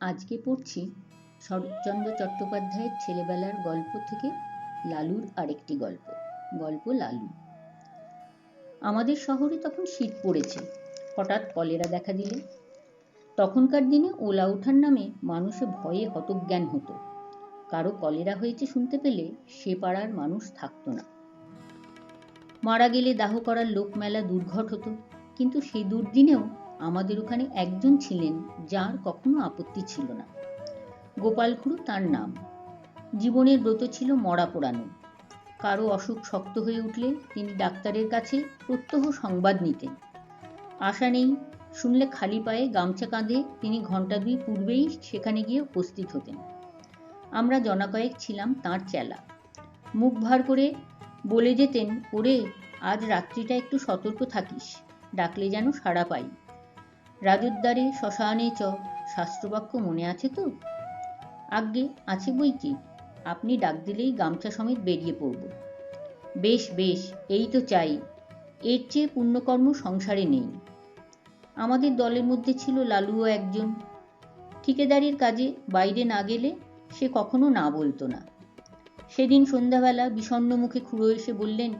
আজকে পড়ছি শরৎচন্দ্র চট্টোপাধ্যায়ের ছেলেবেলার গল্প থেকে লালুর আরেকটি গল্প। গল্প লালু। আমাদের শহরে তখন শীত পড়েছে। হঠাৎ কলেরা দেখা দিলে তখনকার দিনে ওলা ওঠার নামে মানুষে ভয়ে হতজ্ঞান হতো। কারো কলেরা হয়েছে শুনতে পেলে সে পাড়ার মানুষ থাকতো না। মারা গেলে দাহ করার লোক মেলা দুর্ঘট হতো। কিন্তু সেই দুর্দিনেও আমাদের ওখানে একজন ছিলেন যার কখনো আপত্তি ছিল না। গোপাল খুড়ো তার নাম। জীবনের ব্রত ছিল মরা পোড়ানো। কারো অসুখ শক্ত হয়ে উঠলে তিনি ডাক্তারের কাছে প্রত্যহ সংবাদ নিতেন। আশা নেই শুনলে খালি পায়ে গামছা কাঁধে তিনি ঘণ্টা দুই পূর্বেই সেখানে গিয়ে উপস্থিত হতেন। আমরা জনাকয়েক ছিলাম তাঁর চেলা। মুখ ভার করে বলে যেতেন, ওরে আজ রাত্রিটা একটু সতর্ক থাকিস, ডাকলে যেন সাড়া পাই। রাজদ্বারে শ্মশানে চ, শাস্ত্রবাক্য মনে আছে তো? আজ্ঞে আছে বই কি, আপনি ডাক দিলেই গামছা সমেত বেরিয়ে পড়ব। বেশ বেশ, এই তো চাই, এর চেয়ে পুণ্যকর্ম সংসারে নেই। আমাদের দলের মধ্যে ছিল লালুও একজন। ঠিকেদারির কাজে বাইরে না গেলে সে কখনো না বলতো না। সেদিন সন্ধ্যাবেলা বিষণ্ণ মুখে খুড়ো এসে বললেন,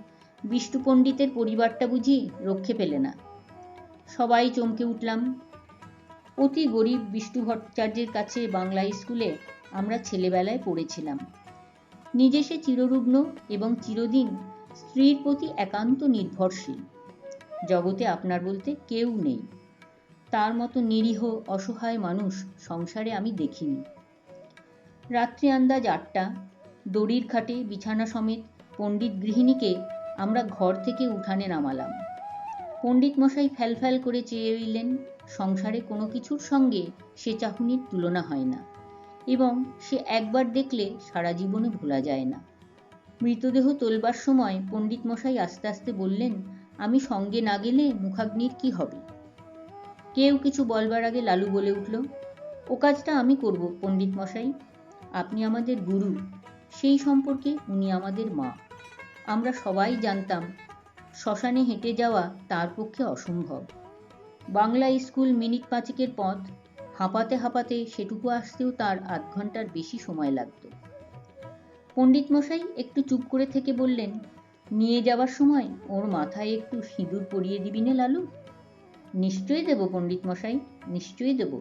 বিষ্টু পণ্ডিতের পরিবারটা বুঝি রক্ষে পেলে না। সবাই চমকে উঠলাম। অতি গরিব বিষ্টু ভট্টাচার্যের কাছে বাংলা স্কুলে আমরা ছেলেবেলায় পড়েছিলাম। নিজে সে চিররুগ্ন এবং চিরদিন স্ত্রীর প্রতি একান্ত নির্ভরশীল। জগতে আপনার বলতে কেউ নেই। তার মতো নিরীহ অসহায় মানুষ সংসারে আমি দেখিনি। রাত্রি আন্দাজ 8টা। দড়ির খাটে বিছানা সমেত পণ্ডিত গৃহিণীকে আমরা ঘর থেকে উঠানে নামালাম। পণ্ডিত মশাই ফ্যালফ্যাল করে চেয়ে রইলেন। সংসারে কোনো কিছুর সঙ্গে সে চাহনির তুলনা হয় না, এবং সে একবার দেখলে সারা জীবনে ভোলা যায় না। মৃতদেহ তোলবার সময় পণ্ডিত মশাই আস্তে আস্তে বললেন, আমি সঙ্গে না গেলে মুখাগ্নির কি হবে? কেউ কিছু বলবার আগে লালু বলে উঠল, ও কাজটা আমি করব পণ্ডিত মশাই। আপনি আমাদের গুরু, সেই সম্পর্কে উনি আমাদের মা। আমরা সবাই জানতাম শ্মশানে হেঁটে যাওয়া তার পক্ষে অসম্ভব। বাংলা স্কুল মিনিট 5 পথ। হাঁপাতে হাঁপাতে সেটুকু আসতেও তার আধ ঘন্টার বেশি সময় লাগত। পণ্ডিত মশাই একটু চুপ করে থেকে বললেন, নিয়ে যাওয়ার সময় ওর মাথায় একটু সিঁদুর পরিয়ে দিবি নে লালু? নিশ্চয়ই দেব পণ্ডিত মশাই, নিশ্চয়ই দেব,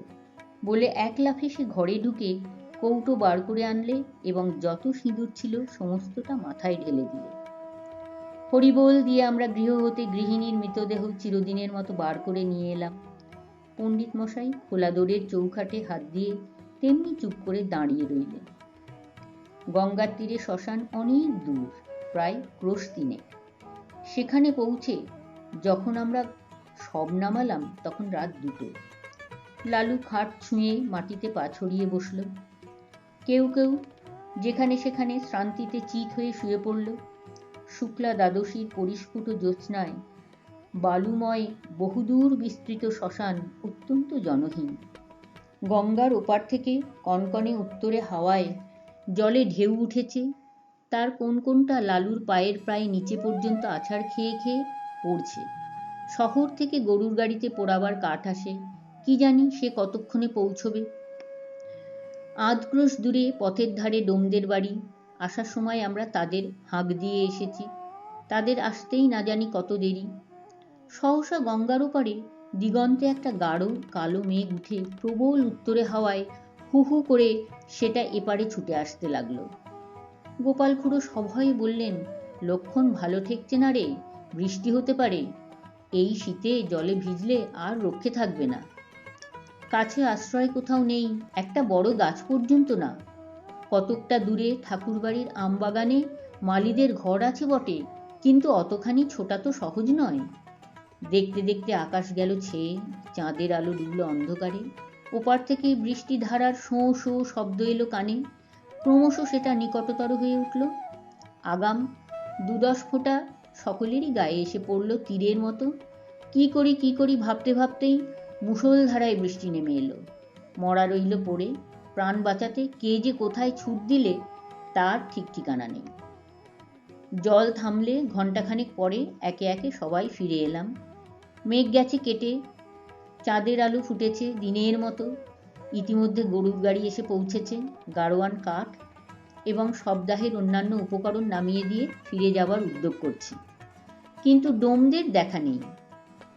বলে এক লাফে সে ঘরে ঢুকে কৌটো বার করে আনলে এবং যত সিঁদুর ছিল সমস্তটা মাথায় ঢেলে দিলে। হরিবোল দিয়ে আমরা গৃহ হতে গৃহিণীর মৃতদেহ চিরদিনের মতো বার করে নিয়ে এলাম। পণ্ডিত মশাই খোলা দোরের চৌখাটে হাত দিয়ে তেমনি চুপ করে দাঁড়িয়ে রইলেন। গঙ্গার তীরে শ্মশান অনেক দূর, প্রায় ক্রোশ 3। সেখানে পৌঁছে যখন আমরা সব নামালাম তখন রাত 2। লালু খাট ছুঁয়ে মাটিতে পা ছড়িয়ে বসল। কেউ কেউ যেখানে সেখানে শ্রান্তিতে চিত হয়ে শুয়ে পড়ল। শুক্লা দ্বাদশীর পরিস্ফুট জ্যোৎস্নায় বালুময় বহুদূর বিস্তৃত শ্মশান অত্যন্ত জনহীন। গঙ্গার ওপার থেকে কনকনে উত্তরে হাওয়ায় জলে ঢেউ উঠেছে। তার কোন কোনটা লালুর পায়ের প্রায় নিচে পর্যন্ত আছাড় খেয়ে খেয়ে পড়ছে। শহর থেকে গরুর গাড়িতে পোড়াবার কাঠ আসে, কি জানি সে কতক্ষণে পৌঁছবে। আধ ক্রোশ দূরে পথের ধারে ডোমদের বাড়ি। আসার সময় আমরা তাদের হাঁক দিয়ে এসেছি। তাদের আসতেই না জানি কত দেরি। সহসা গঙ্গার ওপারে দিগন্তে একটা গাঢ় কালো মেঘ উঠে প্রবল উত্তরে হাওয়ায় হু হু করে সেটা এপারে ছুটে আসতে লাগলো। গোপাল খুড়ো সভয়ে বললেন, লক্ষণ ভালো ঠেকছে না রে, বৃষ্টি হতে পারে। এই শীতে জলে ভিজলে আর রক্ষে থাকবে না। কাছে আশ্রয় কোথাও নেই, একটা বড় গাছ পর্যন্ত না। কতকটা দূরে ঠাকুরবাড়ির আমবাগানে মালীদের ঘর আছে বটে, কিন্তু অতখানি ছোটা তো সহজ নয়। দেখতে দেখতে আকাশ গেল ছেয়ে, চাঁদের আলো ডুবল অন্ধকারে। ওপার থেকে বৃষ্টি ধারার শোঁ শোঁ শব্দ এলো কানে। ক্রমশ সেটা নিকটতর হয়ে উঠল। আগাম 2-10 ফোঁটা সকলেরই গায়ে এসে পড়ল তীরের মতো। কি করি ভাবতে ভাবতেই মুষলধারায় বৃষ্টি নেমে এলো। মরা রইল পড়ে। প্রাণ বাঁচাতে কে যে কোথায় ছুট দিলে তার ঠিক ঠিকানা নেই। জল থামলে ঘণ্টাখানেক পরে একে একে সবাই ফিরে এলাম। মেঘ গেছে কেটে, চাঁদের আলো ফুটেছে দিনের মতো। ইতিমধ্যে গরুর গাড়ি এসে পৌঁছেছে, গাড়োয়ান কাঠ এবং সপ্তাহের অন্যান্য উপকরণ নামিয়ে দিয়ে ফিরে যাবার উদ্যোগ করছি। কিন্তু ডোমদের দেখা নেই।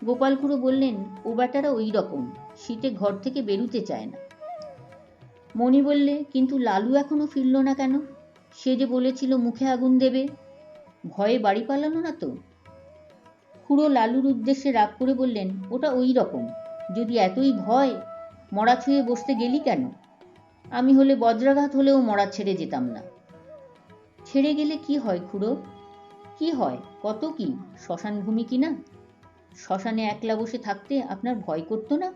গোপাল খুড়ো বললেন, ও বেটারা ওই রকম, শীতে ঘর থেকে বেরুতে চায় না। মণি বললে, কিন্তু লালু এখনো ফিরল না কেন? সে যে বলেছিল মুখে আগুন দেবে, ভয়ে বাড়ি পালানো না তো? খুড়ো লালুর উদ্দেশ্যে রাগ করে বললেন, ওটা ওই রকম, যদি এতই ভয়, মরা ছুঁয়ে বসতে গেলি কেন? আমি হলে বজ্রাঘাত হলেও মরা ছেড়ে যেতাম না। ছেড়ে গেলে কি হয় খুড়ো? কি হয়, কত কি, শ্মশান ভূমি কিনা? শ্মশানে একলা বসে থাকতে আপনার ভয় করতো না?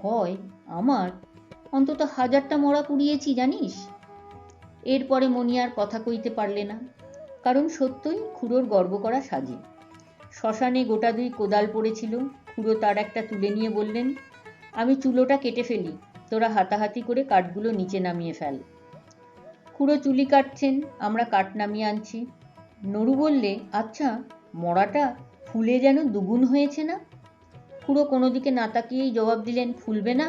ভয় আমার? অন্তত 1000টা মরা পুড়িয়েছি জানিস। এরপরে মণি আর কথা কইতে পারলে না, কারণ সত্যই খুড়োর গর্ব করা সাজে। শ্মশানে গোটা 2 কোদাল পড়েছিল। খুড়ো তার একটা তুলে নিয়ে বললেন, আমি চুলোটা কেটে ফেলি, তোরা হাতাহাতি করে কাঠগুলো নিচে নামিয়ে ফেল। খুড়ো চুলি কাটছেন, আমরা কাঠ নামিয়ে আনছি। নরু বললে, আচ্ছা, মরাটা ফুলে যেন দুগুণ হয়েছে না? খুড়ো কোনো দিকে না তাকিয়েই জবাব দিলেন, ফুলবে না,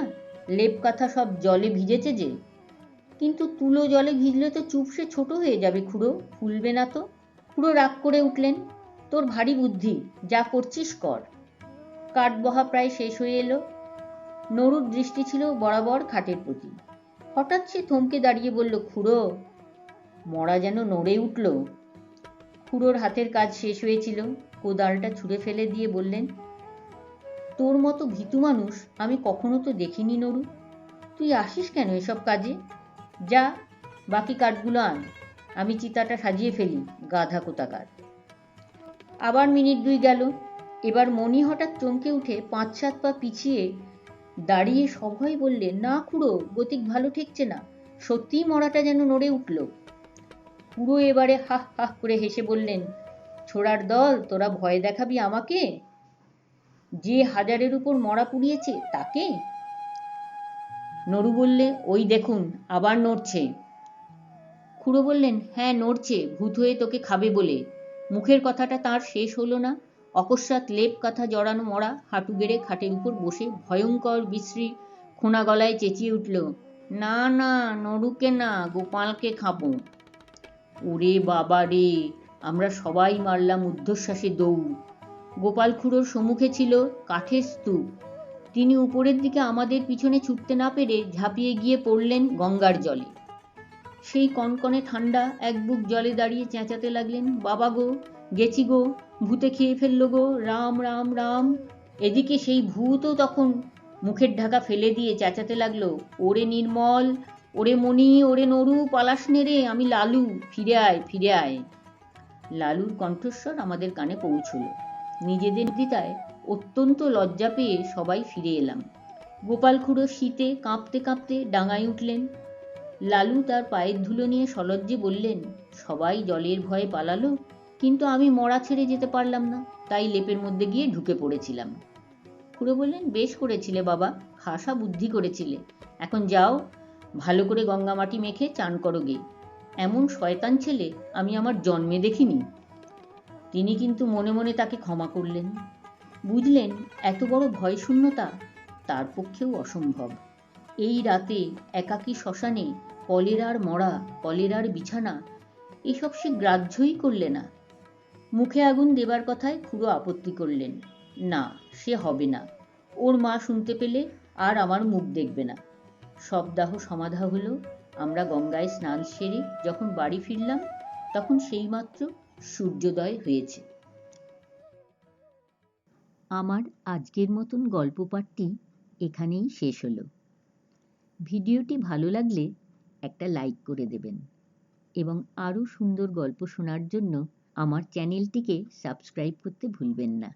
লেপ কাঁথা সব জলে ভিজেছে যে। কিন্তু তুলো জলে ভিজলে তো চুপসে ছোট হয়ে যাবে খুড়ো, ফুলবে না তো। খুড়ো রাগ করে উঠলেন, তোর ভারী বুদ্ধি, যা করছিস কর। কাঠ বহা প্রায় শেষ হয়ে এলো। নরুর দৃষ্টি ছিল বরাবর খাটের প্রতি। হঠাৎ সে থমকে দাঁড়িয়ে বলল, খুড়ো, মরা যেন নড়ে উঠল। খুড়োর হাতের কাজ শেষ হয়েছিল, কোদালটা ছুঁড়ে ফেলে দিয়ে বললেন, তোর মতো ভীতু মানুষ আমি কখনো তো দেখিনি নরু। তুই আসিস কেন এসব কাজে? যা, বাকি কাঠগুলো আন, আমি চিতাটা সাজিয়ে ফেলি, গাধা কোথাকার। আবার মিনিট 2 গেল। এবার মণি হঠাৎ চমকে উঠে 5-7 পা পিছিয়ে দাঁড়িয়ে সভয়ে বললে, না খুড়ো, গতিক ভালো ঠেকছে না, সত্যিই মরাটা যেন নড়ে উঠল। খুড়ো এবারে হাহ হাহ করে হেসে বললেন, ছোড়ার দল, তোরা ভয় দেখাবি আমাকে? যে 1000-এর উপর মরা পুড়িয়েছে তাকে? নরু বললে, ওই দেখুন আবার নড়ছে। খুড়ো বললেন, হ্যাঁ নড়ছে, ভূত হয়ে তোকে খাবে বলে। মুখের কথাটা তার শেষ হলো না। অকস্মাৎ লেপ কাঁথা জড়ানো মরা হাঁটু গেড়ে খাটের উপর বসে ভয়ঙ্কর বিশ্রী খোনা গলায় চেঁচিয়ে উঠল, না না, নরুকে না, গোপালকে খাবো। ওরে বাবা রে! আমরা সবাই মারলাম ঊর্ধ্বশ্বাসে দৌড়। গোপাল খুড়োর সম্মুখে ছিল কাঠের স্তূপ। তিনি উপরের দিকে আমাদের পিছনে ছুটতে না পেরে ঝাঁপিয়ে গিয়ে পড়লেন গঙ্গার জলে। সেই কনকনে ঠান্ডা এক বুক জলে দাঁড়িয়ে চেঁচাতে লাগলেন, বাবা গো, গেছি গো, ভূতে খেয়ে ফেললো গো, রাম রাম রাম। এদিকে সেই ভূতও তখন মুখের ঢাকা ফেলে দিয়ে চেঁচাতে লাগলো, ওরে নির্মল, ওরে মণি, ওরে নরু, পালাস নে রে, আমি লালু, ফিরে আয়, ফিরে আয়। লালুর কণ্ঠস্বর আমাদের কানে পৌঁছল। নিজেদের দ্বিতায় অত্যন্ত লজ্জা পেয়ে সবাই ফিরে এলাম। গোপাল খুড়ো শীতে কাঁপতে কাঁপতে ডাঙায় উঠলেন। লালু তার পায়ের ধুলো নিয়ে সলজ্জে বললেন, সবাই জলের ভয়ে পালালো, কিন্তু আমি মরা ছেড়ে যেতে পারলাম না, তাই লেপের মধ্যে গিয়ে ঢুকে পড়েছিলাম। খুড়ো বললেন, বেশ করেছিলে বাবা, খাসা বুদ্ধি করেছিলে। এখন যাও, ভালো করে গঙ্গা মাটি মেখে চান করো গে। এমন শয়তান ছেলে আমি আমার জন্মে দেখিনি। তিনি কিন্তু মনে মনে তাকে ক্ষমা করলেন। বুঝলেন, এত বড় ভয়শূন্যতা তার পক্ষেও অসম্ভব। এই রাতে একাকী শ্মশানে কলেরার মরা, কলেরার বিছানা, এসব সে গ্রাহ্যই করলে না। মুখে আগুন দেবার কথায় খুড়ো আপত্তি করলেন, না, সে হবে না, ওর মা শুনতে পেলে আর আমার মুখ দেখবে না। সবদাহ সমাধা হলো। আমরা গঙ্গায় স্নান সেরে যখন বাড়ি ফিরলাম, তখন সেইমাত্র সূর্যোদয় হয়েছে। আমার আজকের মতন গল্প পাঠটি এখানেই শেষ হলো। ভিডিওটি ভালো লাগলে একটা লাইক করে দেবেন এবং আরও সুন্দর গল্প শোনার জন্য আমার চ্যানেলটিকে সাবস্ক্রাইব করতে ভুলবেন না।